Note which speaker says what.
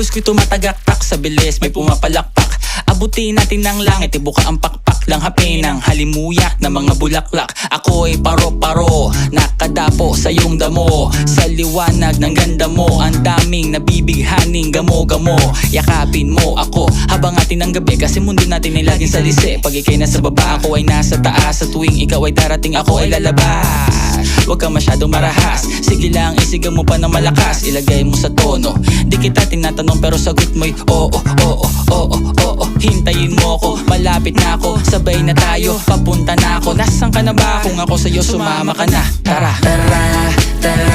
Speaker 1: puwis ko'y tumatagaktak sa bilis, may pumapalakpak. Abutin natin ng langit, ibuka ang pakpak lang hapin ng halimuyak na mga bulaklak. Ako'y paro-paro, nakadapo sa iyong damo. Sa liwanag ng ganda mo, ang daming nabibighaning gamo-gamo. Yakapin mo ako habang atin ang gabi, kasi mundo natin ay laging salisi. Pag ika'y nasa baba, ako ay nasa taas. Sa tuwing ikaw ay darating, ako ay lalabas. Huwag kang masyadong marahas, sige lang isigaw mo pa ng malakas. Ilagay mo sa tono, di kita tinatanong pero sagot mo'y oo, oo, oo, oo. Hintayin mo ko, malapit na ako, sabay na tayo, papunta na ako. Nasaan ka na ba? Kung ako sa'yo sumama ka na, tara.
Speaker 2: Tara, tara